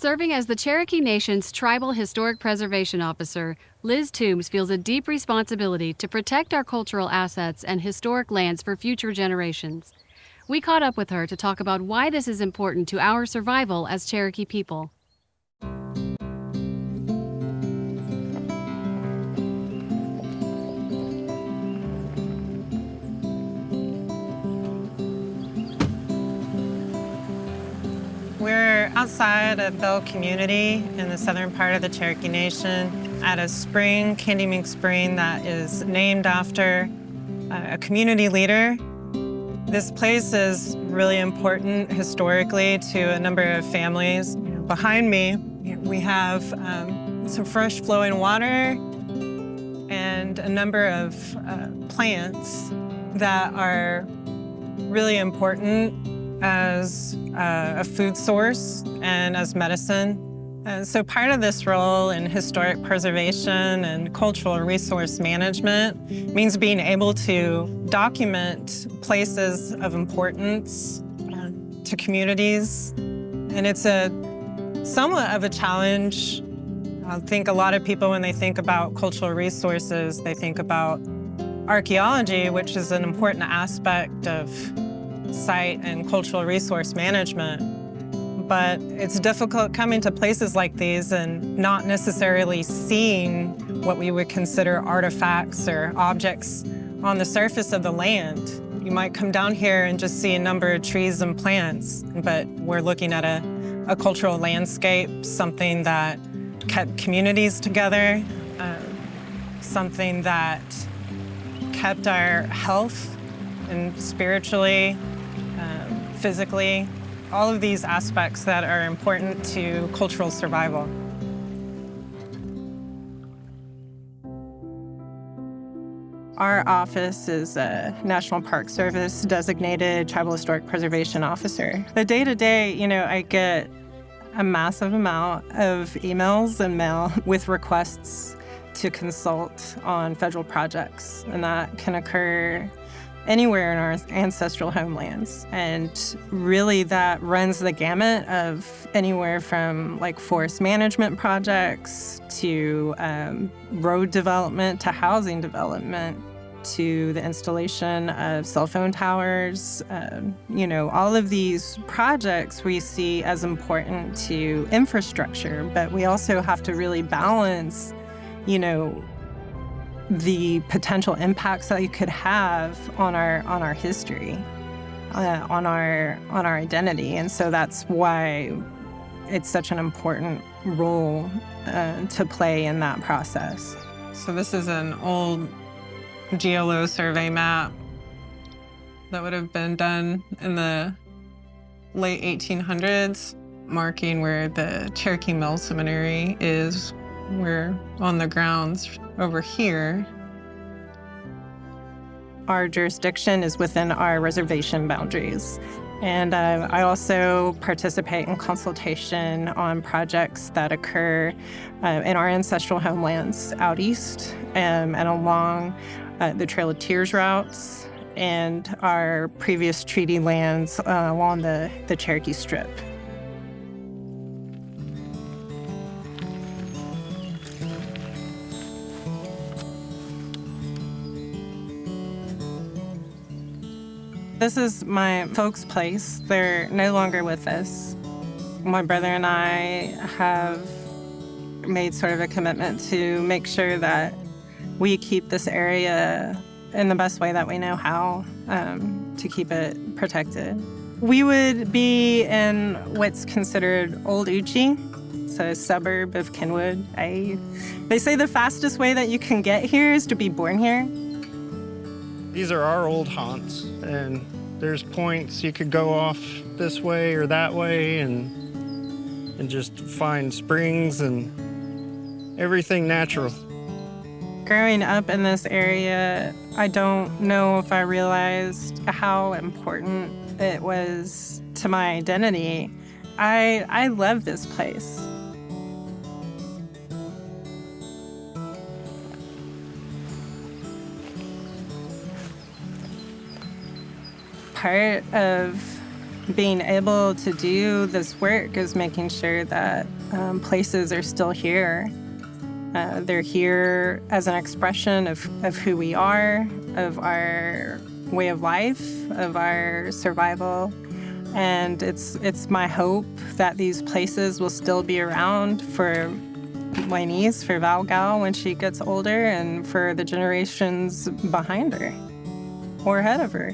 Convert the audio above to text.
Serving as the Cherokee Nation's Tribal Historic Preservation Officer, Lizz Toombs feels a deep responsibility to protect our cultural assets and historic lands for future generations. We caught up with her to talk about why this is important to our survival as Cherokee people. We're outside of Bell Community in the southern part of the Cherokee Nation at a spring, Candy Mink Spring, that is named after a community leader. This place is really important historically to a number of families. Behind me, we have some fresh flowing water and a number of plants that are really important as a food source and as medicine. So part of this role in historic preservation and cultural resource management means being able to document places of importance to communities. And it's somewhat of a challenge. I think a lot of people, when they think about cultural resources, they think about archaeology, which is an important aspect of site and cultural resource management. But it's difficult coming to places like these and not necessarily seeing what we would consider artifacts or objects on the surface of the land. You might come down here and just see a number of trees and plants, but we're looking at a cultural landscape, something that kept communities together, something that kept our health and spiritually, physically, all of these aspects that are important to cultural survival. Our office is a National Park Service designated Tribal Historic Preservation Officer. The day-to-day, I get a massive amount of emails and mail with requests to consult on federal projects, and that can occur anywhere in our ancestral homelands. And really that runs the gamut of anywhere from forest management projects to road development to housing development to the installation of cell phone towers. All of these projects we see as important to infrastructure, but we also have to really balance, the potential impacts that you could have on our history, on our identity. And so that's why it's such an important role to play in that process. So this is an old GLO survey map that would have been done in the late 1800s, marking where the Cherokee Mill Seminary is. We're on the grounds over here. Our jurisdiction is within our reservation boundaries. And I also participate in consultation on projects that occur in our ancestral homelands out east and along the Trail of Tears routes and our previous treaty lands along the Cherokee Strip. This is my folks' place. They're no longer with us. My brother and I have made sort of a commitment to make sure that we keep this area in the best way that we know how, to keep it protected. We would be in what's considered Old Uchi. It's a suburb of Kenwood. They say the fastest way that you can get here is to be born here. These are our old haunts, and there's points you could go off this way or that way and just find springs and everything natural. Growing up in this area, I don't know if I realized how important it was to my identity. I love this place. Part of Being able to do this work is making sure that places are still here. They're here as an expression of who we are, of our way of life, of our survival. And it's my hope that these places will still be around for my niece, for Val Gal when she gets older, and for the generations behind her or ahead of her.